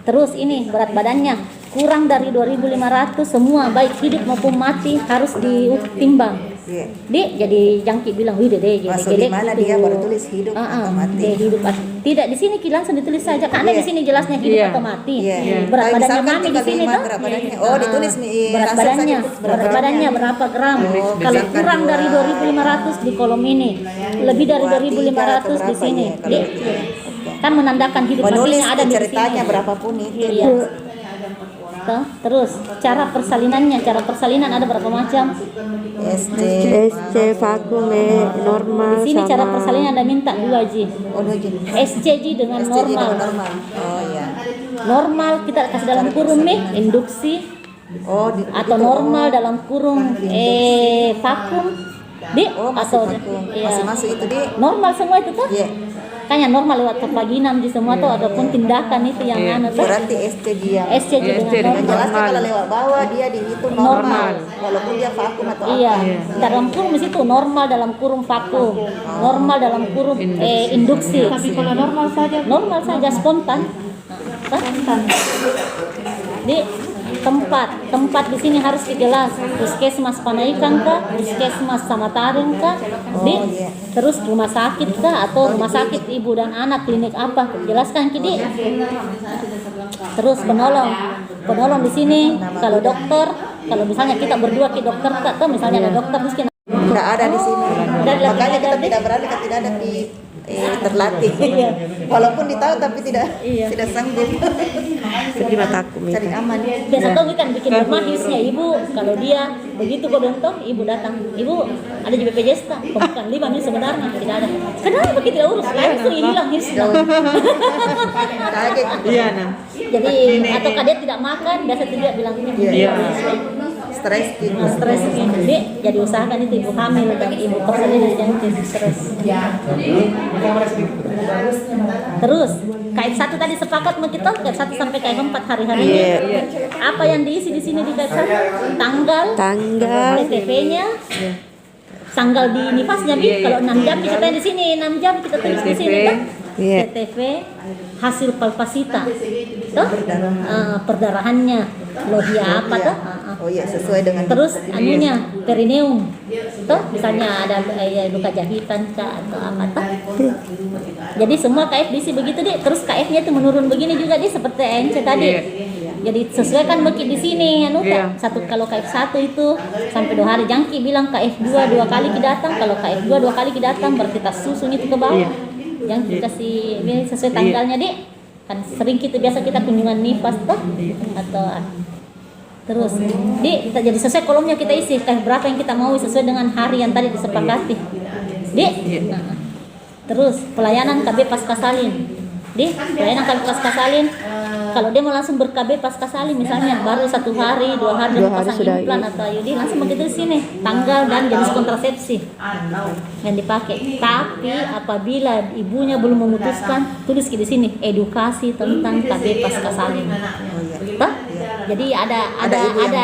Terus ini berat badannya kurang dari 2.500 semua baik hidup maupun mati harus ditimbang. iya. Jadi Jangki bilang, wih deh, Masuk di mana dia baru tulis hidup atau mati. Dia hidup tidak di sini langsung ditulis saja karena di sini jelasnya hidup Iya. atau mati. Iya. Berat Tapi badannya misalkan mami di sini tinggal toh. berat badannya. Oh, ditulis nih, Berat langsung badannya, saja tulis berat badannya berapa gram? Kalau misalkan kurang dari 2.500 di kolom ini, lebih dari 2.500 di sini. Dia kan menandakan hidup menulis matinya ada di ceritanya sini. berapapun itu. Iya. Toh, terus cara persalinannya, cara persalinan ada berapa macam? SC. SC vakum normal Di sini sama cara persalinan ada minta 2 Ji. Oh, dua jenis. SCG dengan SC normal. normal. Oh iya. Normal kita kasih dalam kurung nih induksi Oh, atau normal dalam kurung vakum Oh, masih atau vakum. iya. Masih masuk itu di. Normal semua itu tuh. Iya. Kayaknya normal lewat vaginam di semua tuh ataupun tindakan itu yang anu tuh. Berarti SC dia. SCG SC dengan Yang normal. jelasnya kalau lewat bawah dia dihitung normal. Walaupun dia vakum atau Iya, apa. dalam kurung di situ normal dalam kurung vakum, normal dalam kurung induksi. Tapi kalau normal saja Spontan. Spontan. Di tempat di sini harus dijelas puskesmas Panaikan kah, puskesmas Samatarin kah, iya. terus rumah sakit kah atau rumah sakit ibu dan anak klinik apa, jelaskan Kidi. Terus penolong di sini kalau dokter, kalau misalnya kita berdua ke dokter kah, atau misalnya ada dokter terus kita Tidak ada di sini. Tidak Makanya ada kita di- tidak berani, kita tidak ada di terlatih. Walaupun ditahu tapi tidak sanggup. jadi mataku Cari aman. biasa tuh kan bikin rumah hisnya ibu, kalau dia begitu kok donton ibu datang, ibu ada di BPJS tak? Bukan 5 mil sebenarnya tidak ada. Kenapa kita tidak urus langsung hilang hisnya? Kaget. Iya nah. Jadi atau dia tidak makan biasa tidak bilang ini Iya. Stres gitu. stres ini. Jadi usahakan itu ibu hamil dan ibu persalinan jangan stres. Terus kait 1 tadi sepakat sama kita kait 1 sampai kait 4 hari-hari. Apa yang diisi di sini di kait 1? Tanggal TTP-nya, tanggal di nifasnya kalau 6 jam kita tanya di sini 6 jam kita tulis di sini kan? TTP, hasil palpasita, toh? Perdarahannya, logia apa toh? Oh iya, sesuai dengan. Terus anunya perineum, toh? Misalnya ada luka jahitan kah atau apa toh? Jadi semua KF diisi begitu deh. Terus KF-nya itu menurun begini juga deh seperti ANC tadi. Jadi sesuaikan beki di sini anu tak? Kalau KF 1 itu sampai 2 hari. Jangki bilang KF 2 2 kali datang. Kalau KF 2 2 kali datang berarti kita susun itu ke bawah. Yang kasih sesuai tanggalnya deh. Kan sering biasa kita kunjungan nifas toh atau terus kita jadi sesuai kolomnya kita isi KF berapa yang kita mau sesuai dengan hari yang tadi disepakati. Terus pelayanan KB pasca salin. Pelayanan KB pasca salin. Kalau dia mau langsung ber-KB pasca salin misalnya baru 1 hari, 2 hari pasang implan atau IUD langsung begitu di sini tanggal dan jenis kontrasepsi yang dipakai. Tapi apabila ibunya belum memutuskan, tulis di sini edukasi tentang KB pasca salin. Toh? Jadi ada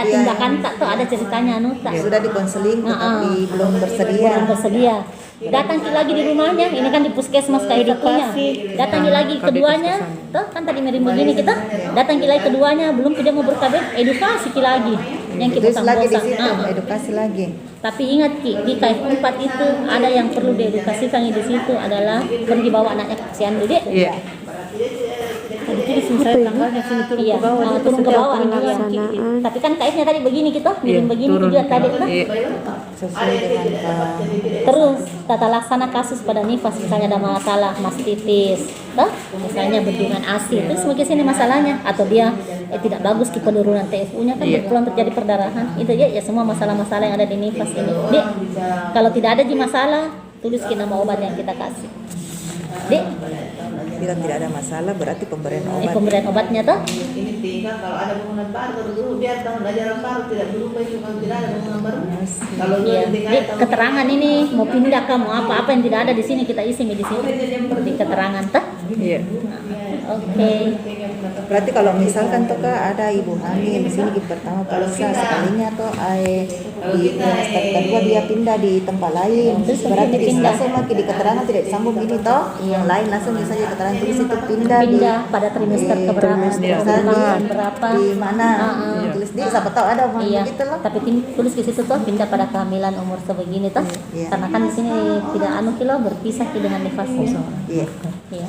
tindakan tak tuh ada ceritanya anu tak. Sudah dikonseling tapi belum bersedia. Datang lagi di rumahnya, ini kan di puskesmas kayak satunya. Datang lagi keduanya, toh kan tadi miring begini kita. Datang lagi keduanya, belum tidak mau berkabeh, edukasi lagi. yang kita Terus lagi di bosan. situ edukasi lagi. Tapi ingat Ki, di KF4 itu ada yang perlu diedukasikan di situ adalah pergi bawa anaknya ke posyandu dek. Iya. Jadi saya tanggalnya sini turun Iya, ke bawah. itu turun ke setiap bawah. pelaksanaan. Iya. Tapi kan KF-nya tadi begini kita, miring begini turun. juga tadi tuh. Iya. Sesuai dengan Terus tata laksana kasus pada nifas, misalnya ada masalah mastitis, toh? Misalnya bendungan ASI, terus sebagai sini masalahnya, atau dia tidak bagus di penurunan TFU-nya kan berpeluang terjadi perdarahan. Itu ya semua masalah-masalah yang ada di nifas ini. Dek, kalau tidak ada masalah, tulis nama obat yang kita kasih. Dek, bila tidak ada masalah berarti pemberian obat. pemberian obatnya toh? Ini tinggal kalau ada bangunan baru dulu biar tahun ajaran baru tidak berubah itu kalau tidak ada bangunan baru. Kalau Iya. tinggal Dek, keterangan ini mau pindah kah, mau apa yang tidak ada di sini kita isi di sini. Di keterangan toh? Iya. Oke. Berarti kalau misalkan tuh Kak, ada ibu hamil di sini di pertama periksa sekalinya tuh di trimester kedua dia pindah di tempat lain. Terus Berarti pindah. langsung lagi di keterangan tidak disambung ini toh. Yang lain langsung bisa di keterangan tulis itu pindah Pada trimester di keberapa, bulan berapa. di mana tulis di siapa tahu ada mau Iya, gitu loh. tapi tulis di situ tuh pindah pada kehamilan umur sebegini tuh, Iya. karena kan di sini tidak kilo berpisah dengan nifas. Iya. Iya.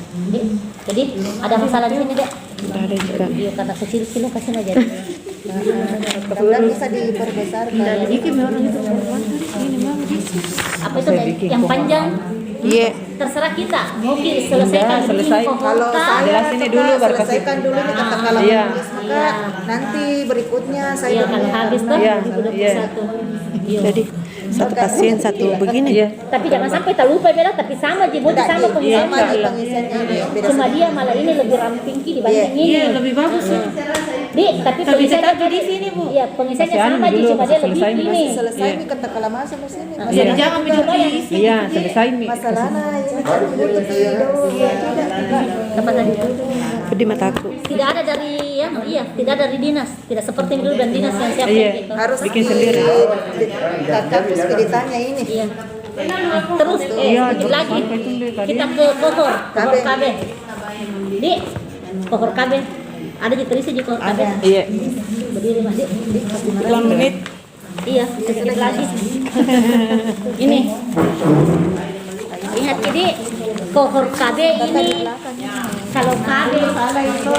Jadi ada masalah di sini dek. Ada juga. Iya, karena kecil kasih aja. Dan bisa diperbesarkan. Apa itu dek? Yang panjang? Iya. Terserah kita. Oke, selesaikan dulu selesai. Kalau kohorta. saya Jelasin Kak, dulu baru kasih. selesaikan dulu nih katakanlah Iya. menulis maka nanti berikutnya saya Iya, kalau habis tuh Iya, 2021. Iya. Jadi satu pasien satu begini. Iya. Tapi jangan sampai tak lupa beda, tapi sama Jibo Tidak, sama pengisian. sama di pengisiannya ini beda Cuma sedikit. dia malah ini lebih ramping Ki dibanding ini. Iya, lebih bagus. Di, tapi pengisiannya tetap di sini, Bu. Iya, pengisiannya Masih anu sama Ji, dulu, cuma dia lebih selesai, ini. Selesai nih katakanlah masuk di sini. Jadi Masalahnya jangan juga- mencoba yang isi. Iya, selesai Mi. masalahnya ini kan butuh tidur. Apa tadi? Pedih mataku. Tidak ada dari ya, iya, tidak dari dinas, tidak seperti dulu dan dinas yang siap Iya. gitu. Harus Bikin sendiri. kampus ditanya ini. Iya. Terus sedikit lagi kita ke kohor KB. Di kohor KB. Ada di terisi di kohor KB. Ada. Iya. Berdiri Mas Di. Ulang menit. Iya, sedikit lagi. Ini. Ingat jadi kohor KB ini kalau KB Salah itu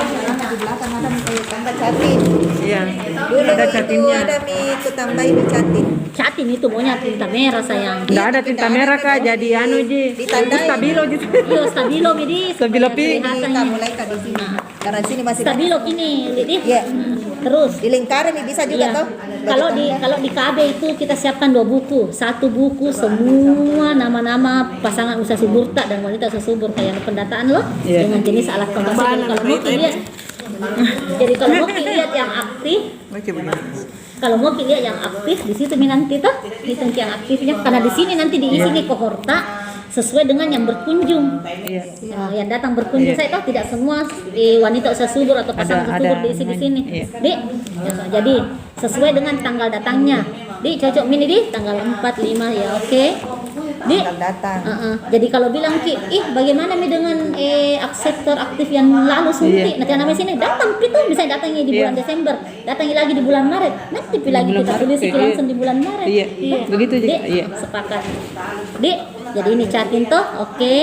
di belakang ada mi tambah catin. Iya. Dulu Ada itu catinnya. ada mi itu tambahin mi catin. catin itu maunya tinta merah sayang. Enggak ada tinta merah Kak, jadi anu Ji. Ditandai. Stabilo gitu. Iya, stabilo Bidi. Stabilo Pi. Ini kita mulai ke di sini. Karena di sini masih Stabilo ini, Bidi. Iya. Terus Di lingkaran nih bisa juga iya. toh. Kalau di KB itu kita siapkan 2 buku. Satu buku semua nama-nama pasangan usia subur tak dan wanita usia subur kayak pendataan loh Iya. dengan jenis alat kontras. Kalau mau lihat, jadi kalau mau lihat yang aktif, kalau mau lihat yang aktif di situ nanti tuh hitung yang aktifnya karena di sini nanti diisi nih kohorta sesuai dengan yang berkunjung. Yang datang berkunjung saya tahu tidak semua wanita usia subur atau pasangan usia subur diisi di sini. Iya. Dik, jadi sesuai dengan tanggal datangnya. Dik cocok mini di tanggal 4, 5 ya oke. Dik. Tanggal datang. Jadi kalau bilang Ki, bagaimana mi dengan akseptor aktif yang lalu suntik? Nanti namanya sini datang itu bisa datangi di bulan Desember, datangi lagi di bulan Maret. Nanti lagi kita tulis itu langsung di bulan Maret. Iya. Begitu Ji. Dik, Iya. sepakat. Dik, jadi ini catin toh, oke.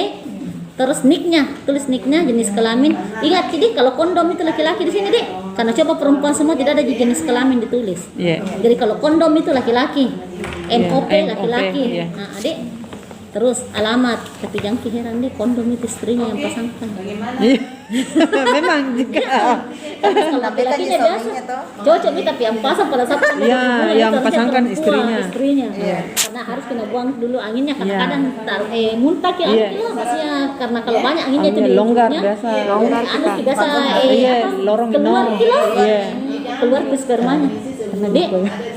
Terus nicknya, tulis nicknya jenis kelamin. Ingat Dik, kalau kondom itu laki-laki di sini Dik, karena coba perempuan semua tidak ada jenis kelamin ditulis. Iya. Jadi kalau kondom itu laki-laki, NOP Iya, laki-laki. iya. Nah, Adik, terus alamat. Tapi jangan heran deh, kondom itu istrinya yang pasangkan. Iya. Memang juga. Tapi kalau Tapi kan laki-lakinya di biasa, suaminya toh. cocok nih tapi yang pasang pada saat Iya, hubungan yang itu harusnya pasangkan perempuan, istrinya. Karena harus kena buang dulu anginnya Iya. kadang-kadang muntah ya, Iya. maksudnya karena kalau banyak anginnya itu Anginnya di longgar ujungnya, biasa. Longgar anu kita. biasa Iya, lorong keluar minor. kilo, Iya. keluar ke spermanya. Dek,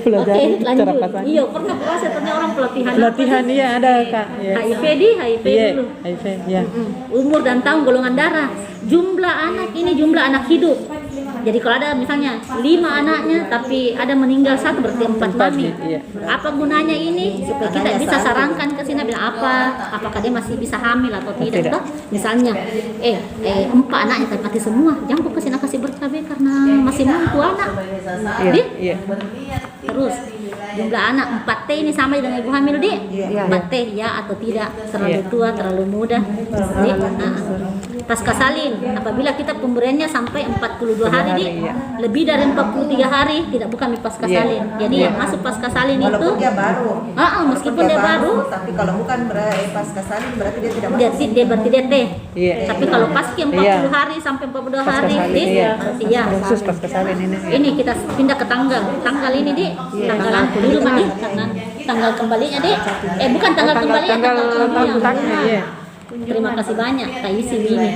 Pelajari oke cara lanjut. pasang. Iya pernah puasa ternyata orang pelatihan. Pelatihan iya ada Kak. Iya. HIV Iya. dulu. HIV ya. Umur dan tahun, golongan darah, jumlah anak ini jumlah anak hidup. Jadi kalau ada misalnya 5 anaknya tapi ada meninggal 1 berarti 4 mami. Iya. Apa gunanya ini? Supaya kita bisa sarankan ke sini bilang apakah dia masih bisa hamil atau tidak. Toh, misalnya 4 anaknya tapi mati semua. Jangan kok kesini kasih bercabai karena masih mampu anak. Iya. Dik, Iya. Terus jumlah anak 4T ini sama dengan ibu hamil, Dik? Iya. 4T ya atau tidak, terlalu tua, terlalu muda. Dik, pasca salin, apabila kita pemberiannya sampai 42 hari, Dik, lebih dari 43 hari tidak bukan pasca salin. Jadi yang masuk pasca salin itu Walaupun dia baru. meskipun dia baru, tapi kalau bukan pasca salin berarti dia tidak dia masuk. dia berarti dia T. Iya. Tapi kalau paski 40 hari sampai 42 hari, Dik, berarti ya. Khusus pas kesalin ini. Ini kita pindah ke tanggal ini, Dik. Tanggalan dulu mah, Dik. Tanggal kembalinya, Dik. Bukan tanggal kembalinya, tanggal kembalinya. Iya. Terima kasih banyak Kak Isi ini.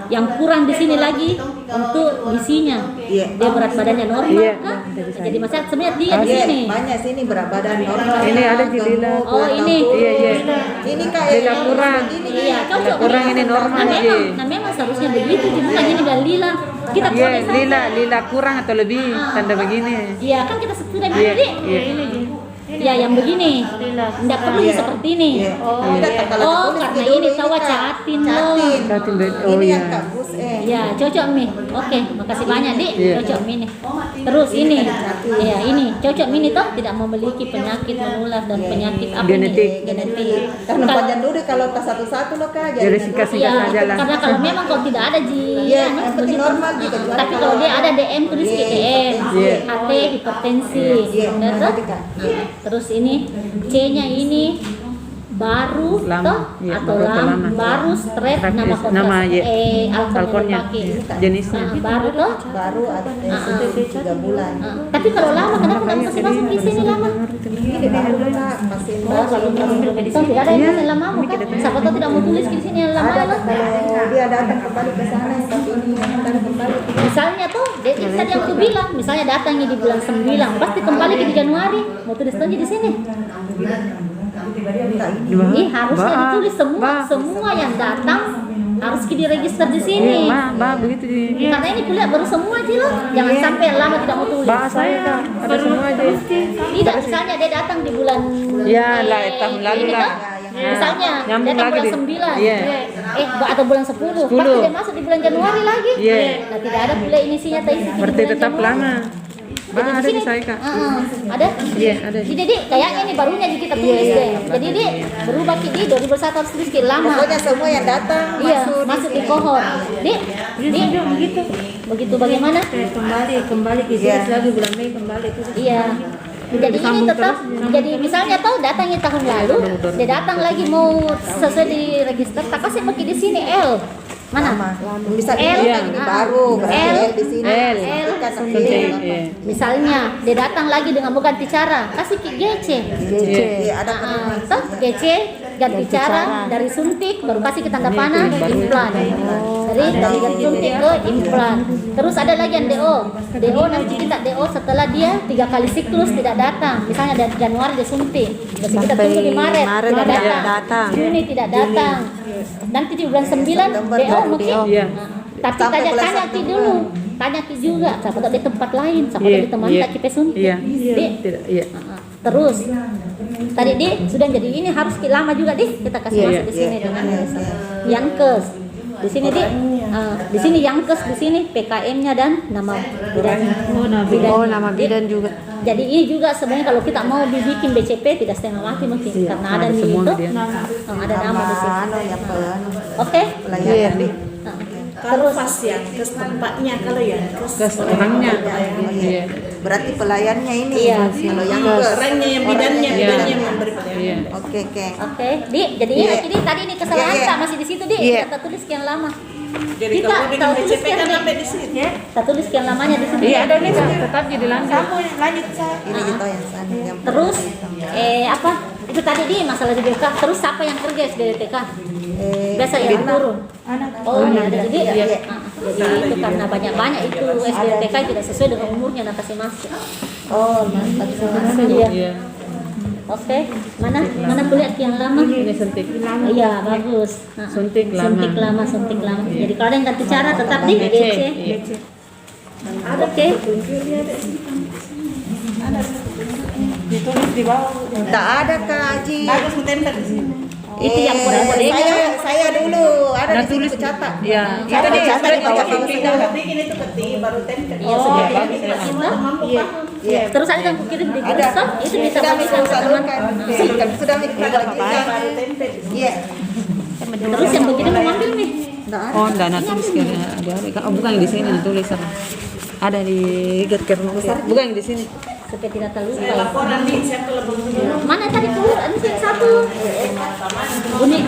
Yang kurang di sini lagi untuk isinya. Iya. Dia berat badannya normal Iya. kah? Jadi masalah sebenarnya dia di Iya, sini. banyak sini berat badan normal. Ini ada di lila. Oh, ini. Iya, iya. Ini Kak Lila kurang. Iya, cocok. Kurang ini normal, Nah, memang seharusnya begitu. Bukan ini dan lila. Kita Iya, boleh saja. lila kurang atau lebih tanda begini. Iya, kan kita sudah bilang, Iya, Dik. iya. Ya, yang begini. Tidak perlu seperti ini. Iya. Oh, Tidak, kalau oh ditulis karena dulu ini tawa Kak. catin loh. Catin. Catin, Ini oh yang iya. Kak Gus Ya, cocok Mi. Oke, makasih banyak, Dik. Iya. Cocok Mi nih. Terus ini. Ya, ini cocok Mi nih toh tidak memiliki penyakit menular dan penyakit apa Genetik. nih? Genetik. Karena Kalau- panjang dulu kalau tas satu-satu loh Kak. Jadi singkat-singkat Iya, saja lah. karena kalau memang kalau tidak ada Iya, yang penting normal juga juara. Tapi kalau dia ada DM tulis Iya. DM, Iya. HT, hipertensi, Iya, ya, toh? nanti, Kak. Iya. Terus ini C-nya ini baru Lama, toh iya, atau baru atau lama. baru strep Strep, nama kontras nama, iya. alkoholnya Alkoholnya, dipakai. jenisnya. Baru toh. Baru ada 3 bulan. Tapi kalau lama kenapa nggak masih masuk di sini lama? Ini baru Kak, masih Oh, kalau toh tidak ada yang lama kan? Siapa tahu tidak mau tulis di sini yang lama ada loh. kalau dia datang kembali ke sana tapi ini datang kembali. Misalnya tuh, jadi tadi aku bilang, misalnya datangnya di bulan 9, pasti kembali ke di Januari, mau tulis aja di sini. Ih, harusnya ditulis semua yang datang harus diregister di sini. Begitu di. Karena ini kuliah baru semua aja loh, jangan sampai lama tidak mau tulis. Saya Kak, ada semua aja. Tidak, misalnya dia datang di bulan Ya lah, tahun lalu ini lah. toh, misalnya Nyambung datang lagi bulan di- 9 Iya. atau bulan 10, pasti dia masuk di bulan Januari lagi. Iya. Nah, tidak ada kuliah inisinya isi di Berarti bulan tetap Januari. lama. Jadi Ada sini, di saya Kak. ada? Iya, ada. Jadi Dik, kayaknya ini barunya kita tulis deh. Jadi Dik, berubah Ki, Dik 2001 harus tulis Ki lama. Pokoknya semua yang datang Iya, masuk. masuk di kohor. Dik, begitu. Begitu bagaimana? Kembali ke Iya. lagi bulan Mei kembali itu. Iya. Jadi ini tetap, jadi misalnya tahu datangnya tahun lalu, dia datang lagi mau sesuai di register, tak kasih pakai di sini L. Mana? Bisa L, dilihat ini baru berarti L, L di sini. L, Itu kan L. Iya. Misalnya dia datang lagi dengan ganti cara, kasih Ki GC. Iya, ada Toh GC ganti cara dari suntik baru kasih ke tanda panah implan. Dari suntik ke implan. Terus ada lagi yang DO. DO nanti kita DO setelah dia 3 kali siklus tidak datang. Misalnya dari Januari dia suntik. Terus kita tunggu di Maret tidak datang. Juni tidak datang. Nanti di bulan 9 DO mungkin. Iya. Tapi Sampai bulan tanya Ki dulu. Tanya Ki juga. Siapa tahu di tempat lain. Siapa tahu di teman Iya. tak Ki suntik. Iya. Dik, Tidak, iya. terus tadi Dik sudah jadi ini harus lama juga Dik kita kasih masuk di sini dengan Yankes di sini Dik di sini Yankes di sini PKM-nya dan nama bidan. Oh, nama bidan juga. Jadi ini juga sebenarnya kalau kita mau dibikin BCP tidak setengah mati mungkin karena ada nih semua itu dia. ada nama di sini. Anu yang Oke. pelayanan nih. Kalau pas ya ke tempatnya kalau ya Gas orangnya. Iya. Berarti pelayannya ini. Iya. Kalau yang orangnya yang bidannya yang memberi pelayanan. Iya. Oke. Oke, Dik. Jadi ini tadi ini kesalahan Iya, iya. tak masih di situ Dik. Iya. Kita tulis sekian lama. Jadi Kita kalau bikin tahu tulis BCP sekian kan Dik. sampai di sini. Kita tulis sekian lamanya di situ. Iya, ada nih Kak, tetap jadi lanjut. Lanjut saya. Ini gitu yang sana yang Terus apa? Itu tadi di masalah di BK. Terus siapa yang kerja SDTK? Biasa yang turun. Oh, iya. Jadi jadi itu karena banyak itu SDTK tidak sesuai dengan umurnya nak kasih masuk. Oh, mantap sekali. Iya. Iya. Oke. Mana kuliah yang lama? Ini suntik. Iya, bagus. Suntik lama. Suntik lama. Jadi kalau ada yang ganti cara tetap di DC. Iya. Oke. Ditulis di bawah. Tak ada Kak Haji. Bagus ditempel di sini. Itu yang kode-kodenya. Saya dulu ada di sini catat. Iya. Catat di bawah Kita bikin itu peti baru tempel. Iya, sudah kita. Mampu paham. Iya. Terus saya kan kirim di grup Ada. toh, itu bisa Sudah bagikan mikro ke teman. salurkan. Sudah mikro bagikan. Iya. Terus yang begini mau ngambil nih. Enggak ada. Oh, enggak, nah tulis kayaknya ada. Oh, bukan yang di sini ditulis. Ada di getker bukan yang di sini. Supaya tidak terlupa. Laporan nih, siapa lebih Mana tadi keluar? Ini yang satu. Unik,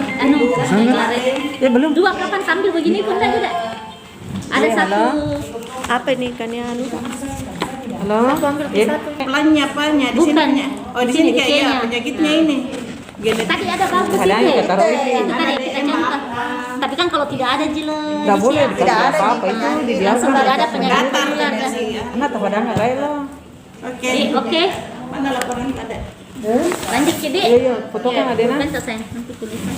klare. Ya belum. Dua kapan sambil begini pun enggak juga. Ada satu. Apa ini ikannya anu? Halo. Ya. pelannya apanya di Bukan. sini? Oh, di sini Di kayak sini, ya penyakitnya ini. Genetik. Tadi ada bagus Ada itu. yang taruh itu. Itu tadi kita contoh. Tapi kan kalau tidak ada jelas. Enggak boleh Tidak dikasih ada apa-apa di itu penyakit. dibiarkan. Langsung tidak ada penyakit Datar menular. kan sih ya. Nah, tak padang enggak lo. Oke. Oke. Mana laporan ada? Lanjut jadi. Iya, foto kan ada nah. Bukan selesai. Nanti tulisan.